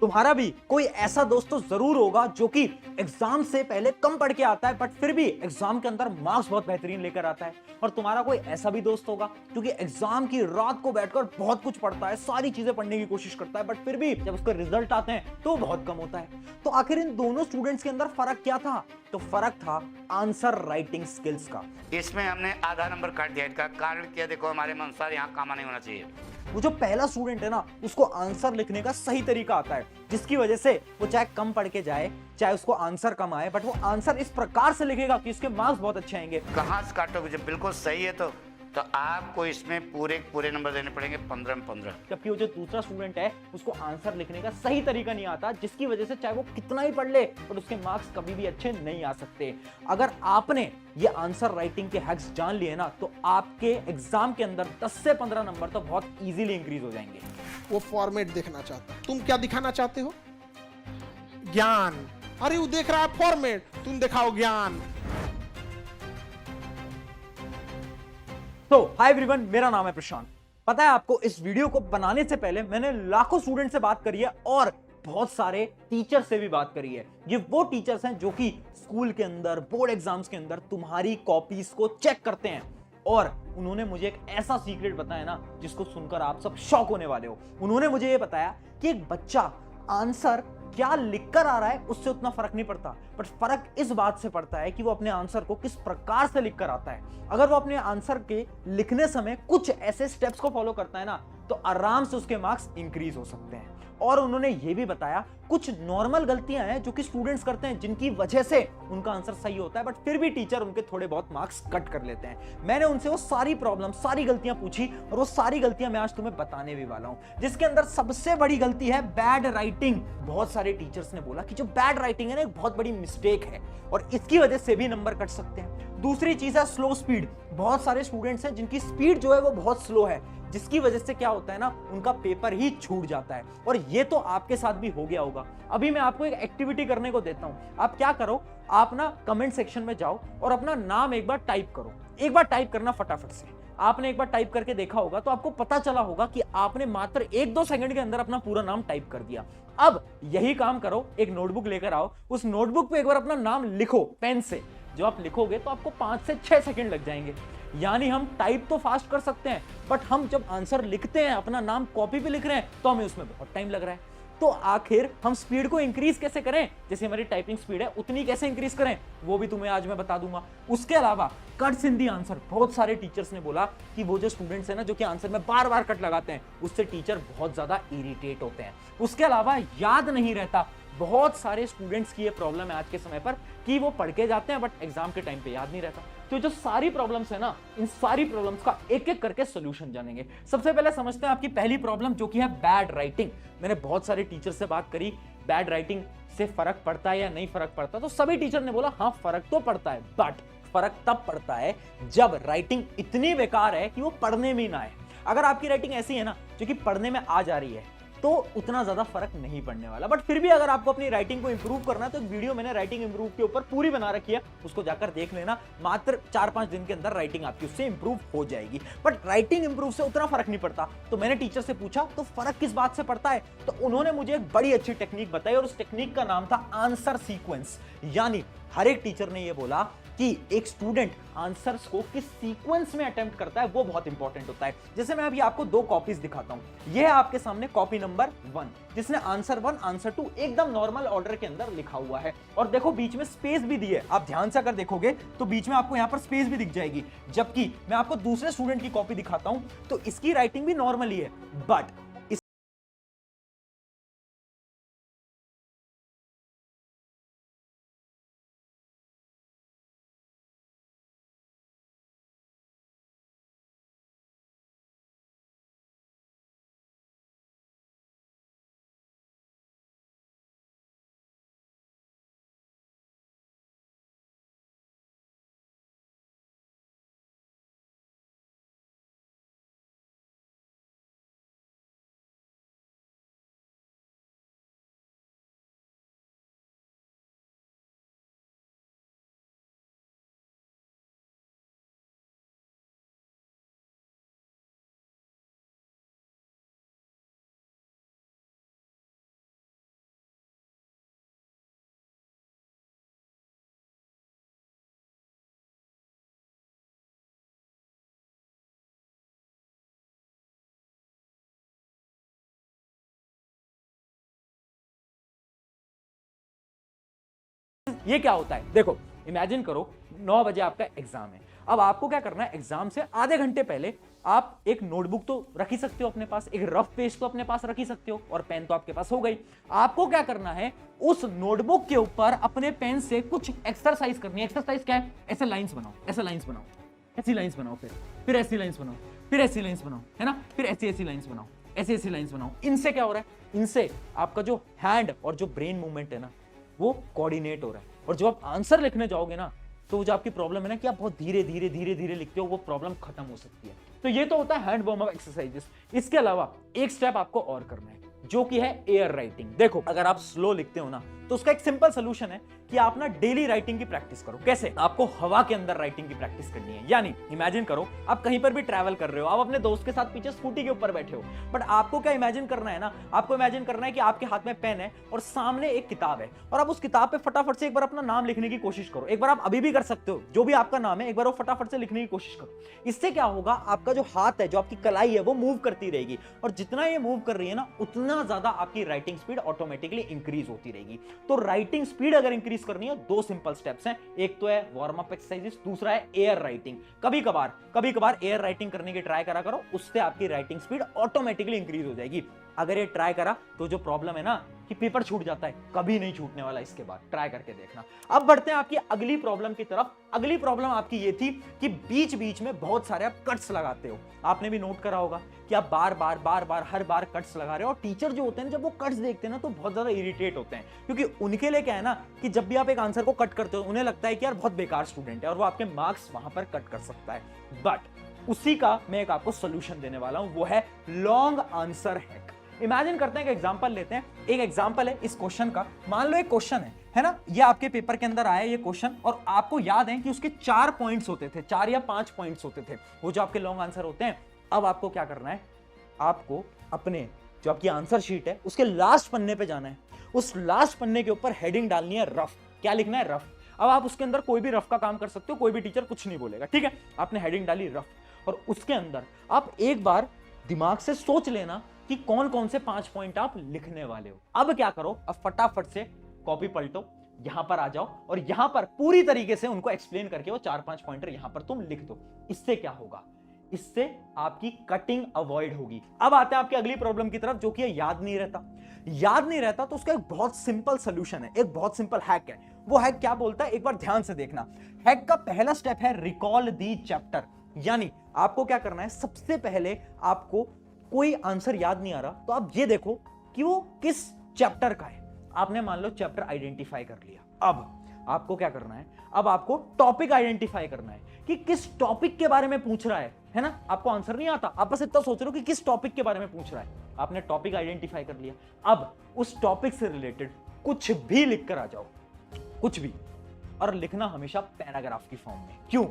तुम्हारा भी कोई ऐसा दोस्त तो जरूर होगा जो कि एग्जाम से पहले कम पढ़ के आता है बट फिर भी एग्जाम के अंदर मार्क्स बहुत बेहतरीन लेकर आता है। और तुम्हारा कोई ऐसा भी दोस्त होगा जो कि एग्जाम की रात को बैठकर बहुत कुछ पढ़ता है, सारी चीजें पढ़ने की कोशिश करता है बट फिर भी जब उसके रिजल्ट आते हैं तो बहुत कम होता है। तो आखिर इन दोनों स्टूडेंट्स के अंदर फर्क क्या था? तो फर्क था आंसर राइटिंग स्किल्स का। इसमें हमने आधा नंबर काट दिया। इसका कारण क्या, देखो हमारे अनुसार यहाँ कामा नहीं होना चाहिए। वो जो पहला स्टूडेंट है ना, उसको आंसर लिखने का सही तरीका आता है, जिसकी वजह से वो चाहे कम पढ़ के जाए, चाहे उसको आंसर कम आए, बट वो आंसर इस प्रकार से लिखेगा कि उसके मार्क्स बहुत अच्छे आएंगे। कहाँ से काटोगे? जब बिल्कुल सही है तो आपको इसमें पूरे पूरे नंबर देने पड़ेंगे, 15 में 15। जबकि वो जो दूसरा स्टूडेंट है उसको आंसर लिखने का सही तरीका नहीं आता, जिसकी वजह से चाहे वो कितना ही पढ़ ले बट उसके मार्क्स कभी भी अच्छे नहीं आ सकते। अगर आपने ये आंसर राइटिंग के हैक्स जान लिए ना तो आपके एग्जाम के अंदर 10 से 15 नंबर तो बहुत इजीली इंक्रीज हो जाएंगे। वो फॉर्मेट देखना चाहता है। तुम क्या दिखाना चाहते हो? ज्ञान। अरे वो देख रहा है फॉर्मेट, तुम दिखाओ ज्ञान। तो हाय एवरीवन, मेरा नाम है प्रशांत। पता है आपको, इस वीडियो को बनाने से पहले मैंने लाखों स्टूडेंट से बात करी है और बहुत सारे टीचर से भी बात करी है। ये वो टीचर्स हैं जो कि स्कूल के अंदर, बोर्ड एग्जाम्स के अंदर तुम्हारी कॉपीज को चेक करते हैं और उन्होंने मुझे एक ऐसा सीक्रेट बताया ना जिसको सुनकर आप सब शॉक होने वाले हो। उन्होंने मुझे ये बताया कि एक बच्चा आंसर क्या लिखकर आ रहा है उससे उतना फर्क नहीं पड़ता, बट फर्क इस बात से पड़ता है कि वो अपने आंसर को किस प्रकार से लिखकर आता है। अगर वो अपने आंसर के लिखने समय कुछ ऐसे स्टेप्स को फॉलो करता है ना तो आराम से उसके मार्क्स इंक्रीज हो सकते हैं। और उन्होंने ये भी बताया कुछ नॉर्मल गलतियां हैं जो कि स्टूडेंट्स करते हैं जिनकी वजह से उनका आंसर सही होता है बट फिर भी टीचर उनके थोड़े बहुत मार्क्स कट कर लेते हैं। मैंने उनसे वो सारी प्रॉब्लम, सारी गलतियां पूछी और वो सारी गलतियां मैं आज तुम्हें बताने भी वाला हूं, जिसके अंदर सबसे बड़ी गलती है बैड राइटिंग। बहुत सारे टीचर्स ने बोला कि जो बैड राइटिंग है ना एक बहुत बड़ी मिस्टेक है और इसकी वजह से भी नंबर कट सकते हैं। दूसरी चीज है स्लो स्पीड। बहुत सारे स्टूडेंट्स हैं जिनकी स्पीड जो है वो बहुत स्लो है, जिसकी वजह से क्या होता है ना, उनका पेपर ही छूट जाता है। और ये तो आपके साथ भी हो गया होगा। अभी मैं आपको एक एक्टिविटी करने को देता हूं। आप क्या करो, आप ना कमेंट सेक्शन में जाओ और अपना नाम एक बार टाइप करो। एक बार टाइप करना फटाफट से। आपने एक बार टाइप करके देखा होगा तो आपको पता चला होगा कि आपने मात्र 1-2 सेकंड के अंदर अपना पूरा नाम टाइप कर दिया। अब यही काम करो, एक नोटबुक लेकर आओ, उस नोटबुक पे एक बार अपना नाम लिखो पेन से। जो आप लिखोगे तो आपको 5 से 6 सेकंड लग जाएंगे। यानी हम टाइप तो फास्ट कर सकते हैं बट हम जब आंसर लिखते हैं, अपना नाम कॉपी पे लिख रहे हैं, तो हमें उसमें बहुत टाइम लग रहा है। तो आखिर हम स्पीड को इंक्रीज कैसे करें? जैसे हमारी टाइपिंग स्पीड है उतनी कैसे इंक्रीज करें, वो भी तुम्हें आज मैं बता दूंगा। उसके अलावा कट्स इन दी आंसर। बहुत सारे टीचर्स ने बोला कि वो जो स्टूडेंट्स हैं ना जो कि आंसर में बार बार कट लगाते हैं, उससे टीचर बहुत ज्यादा इरिटेट होते हैं। उसके अलावा याद नहीं रहता। बहुत सारे स्टूडेंट्स की ये प्रॉब्लम है आज के समय पर कि वो पढ़ के जाते हैं बट एग्जाम के टाइम पे याद नहीं रहता। तो जो सारी प्रॉब्लम्स है ना, इन सारी प्रॉब्लम्स का एक एक करके सोल्यूशन जानेंगे। सबसे पहले समझते हैं आपकी पहली प्रॉब्लम जो कि है बैड राइटिंग। मैंने बहुत सारे टीचर से बात करी, बैड राइटिंग से फर्क पड़ता है या नहीं फर्क पड़ता, तो सभी टीचर ने बोला हाँ फर्क तो पड़ता है, बट फर्क तब पड़ता है जब राइटिंग इतनी बेकार है कि वो पढ़ने में ना आए। अगर आपकी राइटिंग ऐसी है ना जो कि पढ़ने में आ जा रही है तो उतना ज्यादा फर्क नहीं पड़ने वाला। बट फिर भी अगर आपको अपनी राइटिंग को इंप्रूव करना है तो एक वीडियो मैंने राइटिंग इंप्रूव के ऊपर पूरी बना रखी है, उसको जाकर देख लेना। मात्र 4-5 दिन के अंदर राइटिंग आपकी उससे इंप्रूव हो जाएगी। बट राइटिंग इंप्रूव से उतना फर्क नहीं पड़ता। तो मैंने टीचर से पूछा तो फर्क किस बात से पड़ता है, तो उन्होंने मुझे एक बड़ी अच्छी टेक्निक बताई और उस टेक्निक का नाम था आंसर सीक्वेंस। यानी हर एक टीचर ने यह बोला कि एक स्टूडेंट आंसर्स को किस सीक्वेंस में अटेम्प्ट करता है वो बहुत इंपॉर्टेंट होता है। जैसे मैं अभी आपको 2 कॉपीज दिखाता हूं। यह है आपके सामने कॉपी नंबर 1 जिसने आंसर 1 आंसर 2 एकदम नॉर्मल ऑर्डर के अंदर लिखा हुआ है और देखो बीच में स्पेस भी दी है। आप ध्यान से अगर देखोगे तो बीच में आपको यहां पर स्पेस भी दिख जाएगी। जबकि मैं आपको दूसरे स्टूडेंट की कॉपी दिखाता हूं तो इसकी राइटिंग भी नॉर्मल ही है, बट ये क्या होता है, देखो इमेजिन करो 9 बजे आपका एग्जाम है। अब आपको क्या करना है, एग्जाम से आधे घंटे पहले आप एक नोटबुक तो रख ही सकते हो अपने पास, एक रफ पेज तो अपने पास रख ही सकते हो, और पेन तो आपके पास हो गई। आपको क्या करना है, उस नोटबुक के ऊपर अपने पेन से कुछ एक्सरसाइज करनी है। एक्सरसाइज क्या है, ऐसे लाइंस बनाओ, ऐसे लाइंस बनाओ, ऐसी लाइंस बनाओ, फिर ऐसी लाइंस बनाओ, फिर ऐसी लाइंस बनाओ, है ना, फिर ऐसी ऐसी लाइंस बनाओ, ऐसी ऐसी लाइंस बनाओ। इनसे क्या हो रहा है, इनसे आपका जो हैंड और जो ब्रेन मूवमेंट है ना वो कोऑर्डिनेट हो रहा है, और जब आप आंसर लिखने जाओगे ना तो जो आपकी प्रॉब्लम है ना कि आप बहुत धीरे धीरे धीरे धीरे लिखते हो, वो प्रॉब्लम खत्म हो सकती है। तो ये तो होता है हैंड वार्म अप एक्सरसाइजेस। इसके अलावा एक स्टेप आपको और करना है जो कि है एयर राइटिंग। देखो अगर आप स्लो लिखते हो ना तो उसका एक सिंपल सोल्यूशन है कि आप ना डेली राइटिंग की प्रैक्टिस करो। कैसे, आपको हवा के अंदर राइटिंग की प्रैक्टिस करनी है। यानी इमेजिन करो आप कहीं पर भी ट्रैवल कर रहे हो, आप अपने दोस्त के साथ पीछे स्कूटी के ऊपर बैठे हो, बट आपको क्या इमेजिन करना है ना, आपको इमेजिन करना है कि आपके हाथ में पेन है और सामने एक किताब है, और आप उस किताब पे फटाफट से एक बार अपना नाम लिखने की कोशिश करो। एक बार आप अभी भी कर सकते हो, जो भी आपका नाम है एक बार वो फटाफट से लिखने की कोशिश करो। इससे क्या होगा, आपका जो हाथ है, जो आपकी कलाई है, वो मूव करती रहेगी, और जितना ये मूव कर रही है ना उतना ज्यादा आपकी राइटिंग स्पीड ऑटोमेटिकली इंक्रीज होती रहेगी। तो राइटिंग स्पीड अगर इंक्रीज करनी है, दो सिंपल स्टेप्स हैं, एक तो है वार्म अप एक्सरसाइजेस, दूसरा है एयर राइटिंग। कभी कभार एयर राइटिंग करने की ट्राई करा करो, उससे आपकी राइटिंग स्पीड ऑटोमेटिकली इंक्रीज हो जाएगी। अगर ये ट्राई करा तो जो प्रॉब्लम है ना कि पेपर छूट जाता है, कभी नहीं छूटने वाला। इसके बाद ट्राई करके देखना। अब बढ़ते हैं आपकी अगली प्रॉब्लम की तरफ। अगली प्रॉब्लम आपकी ये थी कि बीच बीच में बहुत सारे आप कट्स लगाते हो। आपने भी नोट करा होगा कि आप बार बार हर बार कट्स लगा रहे हो, और टीचर जो होते हैं जब वो कट्स देखते हैं ना तो बहुत ज्यादा इरिटेट होते हैं, क्योंकि उनके लिए क्या है ना कि जब भी आप एक आंसर को कट करते हो उन्हें लगता है कि यार बहुत बेकार स्टूडेंट है और वो आपके मार्क्स वहां पर कट कर सकता है। बट उसी का मैं एक आपको सोल्यूशन देने वाला हूं, वो है लॉन्ग आंसर हैक। इमेजिन करते हैं कि एग्जांपल लेते हैं। एक एग्जांपल है इस क्वेश्चन का। मान लो एक क्वेश्चन है ना, ये आपके पेपर के अंदर आया ये क्वेश्चन, और आपको याद है कि उसके 4 पॉइंट्स होते थे, 4 या 5 पॉइंट्स होते थे, वो जो आपके लॉन्ग आंसर होते हैं। अब आपको क्या करना है, आपको अपने जो आपकी आंसर शीट है उसके लास्ट पन्ने पे जाना है। उस लास्ट पन्ने के ऊपर हेडिंग डालनी है रफ। क्या लिखना है, रफ। अब आप उसके अंदर कोई भी रफ का काम कर सकते हो, कोई भी टीचर कुछ नहीं बोलेगा, ठीक है। आपने हेडिंग डाली रफ, और उसके अंदर आप एक बार दिमाग से सोच लेना कि कौन कौन से 5 पॉइंट आप लिखने वाले हो। अब क्या करो, अब फटाफट से कॉपी पलटो, यहां पर आ जाओ, और यहां पर पूरी तरीके से उनको एक्सप्लेन करके वो 4-5 पॉइंटर यहां पर तुम लिख दो। इससे क्या होगा, इससे आपकी कटिंग अवॉइड होगी। अब आते हैं आपकी अगली प्रॉब्लम की तरफ, जो कि याद नहीं रहता। याद नहीं रहता तो उसका एक बहुत सिंपल सोल्यूशन है, एक बहुत सिंपल हैक है। वो हैक क्या बोलता है, एक बार ध्यान से देखना। हैक का पहला स्टेप है रिकॉल दी चैप्टर। यानी आपको क्या करना है, सबसे पहले आपको कोई आंसर याद नहीं आ रहा तो आप ये देखो कि वो किस चैप्टर का है। आपने मान लो चैप्टर आइडेंटिफाई कर लिया। अब आपको क्या करना है, अब आपको टॉपिक आइडेंटिफाई करना है कि किस टॉपिक के बारे में पूछ रहा है ना। आपको आंसर नहीं आता, आप बस इतना सोच रहे हो कि किस टॉपिक के बारे में पूछ रहा है। आपने टॉपिक आइडेंटिफाई कर लिया। अब उस टॉपिक से रिलेटेड कुछ भी लिख कर आ जाओ, कुछ भी, और लिखना हमेशा पैराग्राफ की फॉर्म में। क्यों?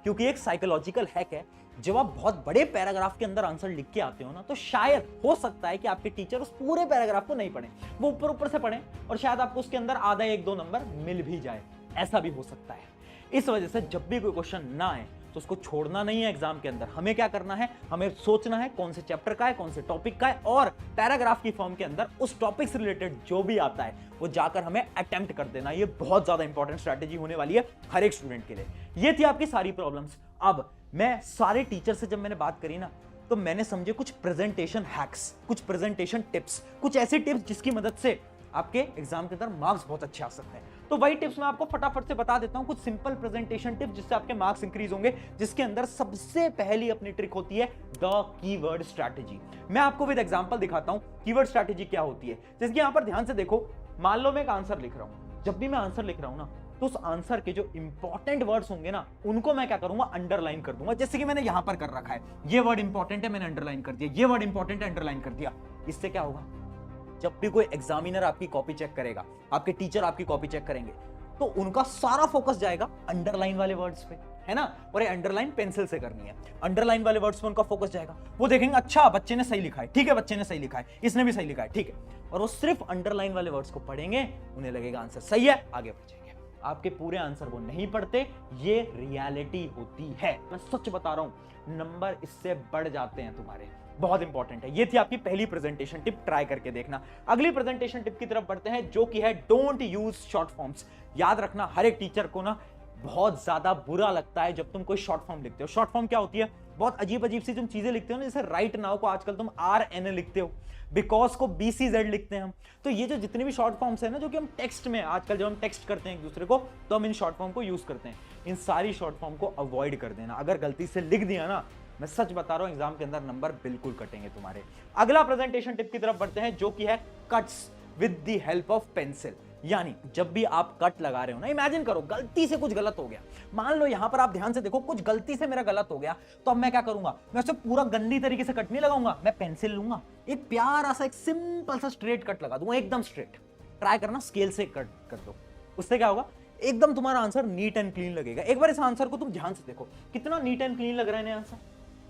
क्योंकि एक साइकोलॉजिकल हैक है, जब आप बहुत बड़े पैराग्राफ के अंदर आंसर लिख के आते हो ना तो शायद हो सकता है कि आपके टीचर उस पूरे पैराग्राफ को नहीं पढ़े, वो ऊपर ऊपर से पढ़े, और शायद आपको उसके अंदर आधा 1-2 नंबर मिल भी जाए। ऐसा भी हो सकता है। इस वजह से जब भी कोई क्वेश्चन ना आए तो उसको छोड़ना नहीं है एग्जाम के अंदर। हमें क्या करना है, हमें सोचना है कौन से चैप्टर का है, कौन से टॉपिक का है, और पैराग्राफ की फॉर्म के अंदर उस टॉपिक से रिलेटेड जो भी आता है वो जाकर हमें अटेम्प्ट कर देना। ये बहुत ज्यादा इंपॉर्टेंट स्ट्रैटेजी होने वाली है हर एक स्टूडेंट के लिए। ये थी आपकी सारी प्रॉब्लम्स। अब मैं सारे टीचर से जब मैंने बात करी ना तो मैंने समझे कुछ प्रेजेंटेशन हैक्स, कुछ प्रेजेंटेशन टिप्स, कुछ ऐसी टिप्स जिसकी मदद से आपके एग्जाम के अंदर मार्क्स बहुत अच्छे आ सकते हैं। तो वही टिप्स मैं आपको फटाफट से बता देता हूं, कुछ सिंपल प्रेजेंटेशन टिप्स जिससे आपके मार्क्स इंक्रीज होंगे, जिसके अंदर सबसे पहली अपनी ट्रिक होती है द कीवर्ड स्ट्रैटेजी। मैं आपको विद एग्जांपल दिखाता हूं कीवर्ड स्ट्रैटेजी क्या होती है। जैसे कि यहां पर ध्यान से देखो, मान लो मैं एक आंसर लिख रहा हूं। जब भी मैं आंसर लिख रहा हूं ना तो उस आंसर के जो इंपॉर्टेंट वर्ड्स होंगे ना उनको मैं क्या करूंगा, अंडरलाइन कर दूंगा। जैसे कि मैंने यहां पर कर रखा है, ये वर्ड इंपॉर्टेंट है, मैंने अंडरलाइन कर दिया, ये वर्ड इंपॉर्टेंट है, अंडरलाइन कर दिया। इससे क्या होगा, जब भी कोई एग्जामिनर आपकी कॉपी चेक करेगा, आपके टीचर आपकी कॉपी चेक करेंगे, तो उनका सारा फोकस जाएगा अंडरलाइन वाले वर्ड्स पे, है ना। और ये अंडरलाइन पेंसिल से करनी है, अंडरलाइन वाले वर्ड्स पे उनका फोकस जाएगा। वो देखेंगे अच्छा बच्चे ने सही लिखा है, ठीक है, बच्चे ने सही लिखा है, इसने भी सही लिखा है, ठीक है, और वो सिर्फ अंडरलाइन वाले वर्ड्स को पढ़ेंगे, उन्हें लगेगा आंसर सही है, आगे बढ़ेंगे। आपके पूरे आंसर वो नहीं पढ़ते, ये रियलिटी होती है। मैं सच बता रहा हूं, नंबर इससे बढ़ जाते हैं तुम्हारे। बहुत इंपॉर्टेंट है। ये थी आपकी पहली प्रेजेंटेशन टिप, ट्राई करके देखना। अगली प्रेजेंटेशन टिप की तरफ बढ़ते हैं, जो कि है डोंट यूज शॉर्ट फॉर्म्स। याद रखना, हर एक टीचर को ना बहुत ज्यादा बुरा लगता है जब तुम कोई शॉर्ट फॉर्म लिखते हो। शॉर्ट फॉर्म क्या होती है? बहुत अजीब अजीब सी तुम चीजें लिखते हो ना, जैसे राइट नाउ को आजकल तुम RN लिखते हो, बिकॉज को BCZ लिखते हैं हम। तो ये जो जितने भी शॉर्ट फॉर्म्स है ना, जो कि हम टेक्स्ट में आजकल जब हम टेक्स्ट करते हैं एक दूसरे को, तो हम इन शॉर्ट फॉर्म को यूज करते हैं। इन सारी शॉर्ट फॉर्म को अवॉइड कर देना। अगर गलती से लिख दिया ना, मैं सच बता रहा हूं, एग्जाम के अंदर नंबर बिल्कुल कटेंगे तुम्हारे। अगला प्रेजेंटेशन टिप की तरफ बढ़ते हैं, जो कि है cuts with the help of pencil. यानी जब भी आप कट लगा रहे हो ना, इमेजिन करो गलती से कुछ गलत हो गया, मान लो यहां पर आप ध्यान से देखो, कुछ गलती से मेरा गलत हो गया, तो अब मैं क्या करूंगा? मैं उसे पूरा गंदी तरीके से कट नहीं लगाऊंगा, मैं पेंसिल लूंगा, एक प्यारा सा एक सिंपल सा स्ट्रेट कट लगा दूंगा, एकदम स्ट्रेट। ट्राई करना, स्केल से कट कर दो, उससे क्या होगा? एकदम तुम्हारा आंसर नीट एंड क्लीन लगेगा। एक बार इस आंसर को तुम ध्यान से देखो, कितना नीट एंड क्लीन लग रहा है आंसर,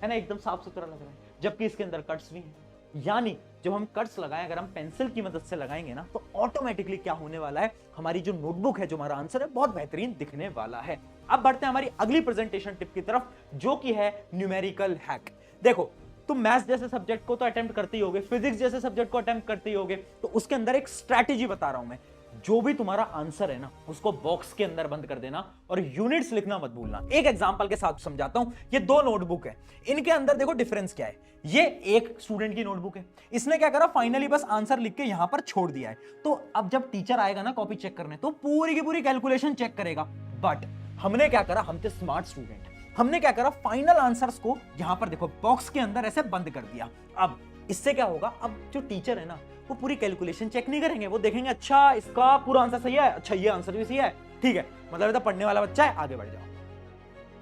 है ना, एकदम साफ सुथरा लग रहा है, जबकि इसके अंदर कट्स भी हैं। यानी जब हम कट्स लगाएं, अगर हम पेंसिल की मदद से लगाएंगे ना, तो ऑटोमेटिकली क्या होने वाला है, हमारी जो नोटबुक है, जो हमारा आंसर है, बहुत बेहतरीन दिखने वाला है। अब बढ़ते हैं हमारी अगली प्रेजेंटेशन टिप की तरफ, जो कि है न्यूमेरिकल हैक। देखो, तुम मैथ्स जैसे सब्जेक्ट को तो अटेम्प्ट करते ही होगे, फिजिक्स जैसे सब्जेक्ट को अटेम्प्ट करते ही होगे, तो उसके अंदर एक स्ट्रैटेजी बता रहा हूं मैं। जो भी तुम्हारा आंसर है ना, उसको बॉक्स के अंदर बंद कर देना और यूनिट्स लिखना मत भूलना। एक एग्जांपल के साथ समझाता हूं। ये दो नोटबुक है, इनके अंदर देखो डिफरेंस क्या है। ये एक स्टूडेंट की नोटबुक है, इसने क्या करा, फाइनली बस आंसर लिख के यहां पर छोड़ दिया है। तो अब जब टीचर आएगा ना कॉपी चेक करने, तो पूरी की पूरी कैलकुलेशन चेक करेगा। बट हमने क्या करा, हम थे स्मार्ट स्टूडेंट, हमने क्या करा, फाइनल आंसर्स को यहां पर देखो बॉक्स के अंदर ऐसे बंद कर दिया। अब इससे क्या होगा, अब जो टीचर है ना, वो पूरी कैलकुलेशन चेक नहीं करेंगे, वो देखेंगे अच्छा इसका पूरा आंसर सही है, अच्छा ये आंसर भी सही है, ठीक है, मतलब ये तो पढ़ने वाला बच्चा है, आगे बढ़ जाओ।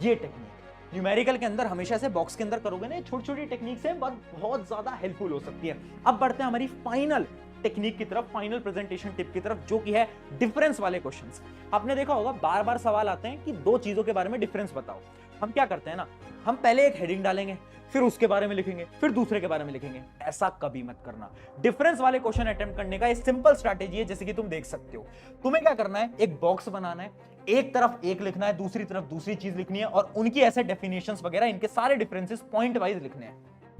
ये टेक्निक न्यूमेरिकल के अंदर हमेशा से बॉक्स के अंदर करोगे ना, छोटी छोटी टेक्निक से बहुत ज्यादा हेल्पफुल हो सकती है। अब बढ़ते हैं हमारी फाइनल टेक्निक की तरफ, फाइनल प्रेजेंटेशन टिप की तरफ, जो कि है डिफरेंस वाले क्वेश्चंस। आपने देखा होगा बार बार सवाल आते हैं कि दो चीजों के बारे में डिफरेंस बताओ। हम क्या करते हैं ना, हम पहले एक हेडिंग डालेंगे, फिर उसके बारे में लिखेंगे, फिर दूसरे के बारे में लिखेंगे। ऐसा कभी मत करना। डिफरेंस वाले क्वेश्चन अटेम्प्ट करने का एक सिंपल स्ट्रैटेजी है, जैसे कि तुम देख सकते हो। तुम्हें क्या करना है, एक बॉक्स बनाना है, एक तरफ एक लिखना है, दूसरी तरफ दूसरी चीज लिखनी है, और उनकी ऐसे डेफिनेशंस वगैरह, इनके सारे डिफरेंसेस पॉइंट वाइज लिखने हैं।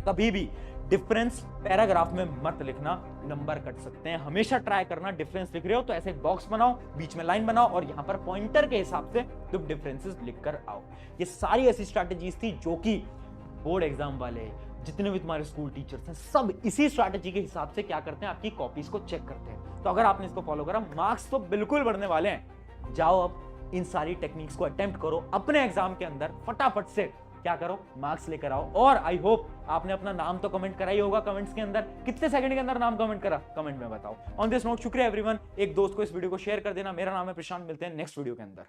कभी भी डिफरेंस पैराग्राफ में मत लिखना, नंबर कट सकते हैं। हमेशा ट्राई करना, डिफरेंस लिख रहे हो तो ऐसे एक बॉक्स बनाओ, बीच में लाइन बनाओ, और यहां पर पॉइंटर के हिसाब से तुम डिफरेंसेस लिखकर आओ। ये सारी ऐसी स्ट्रैटेजीज थी जो कि बोर्ड एग्जाम वाले, जितने भी तुम्हारे स्कूल टीचर्स हैं, सब इसी स्ट्रैटेजी के हिसाब से क्या करते हैं, आपकी कॉपीज को चेक करते हैं। तो अगर आपने इसको फॉलो करा, मार्क्स तो बिल्कुल बढ़ने वाले हैं। जाओ अब इन सारी टेक्निक्स को अटेम्प्ट करो, अपने एग्जाम के अंदर फटाफट से क्या करो, मार्क्स लेकर आओ। और आई होप आपने अपना नाम तो कमेंट करा ही होगा कमेंट्स के अंदर। कितने सेकंड के अंदर नाम कमेंट करा, कमेंट में बताओ। ऑन दिस नोट, शुक्रिया एवरीवन। एक दोस्त को इस वीडियो को शेयर कर देना। मेरा नाम है प्रशांत, मिलते हैं नेक्स्ट वीडियो के अंदर।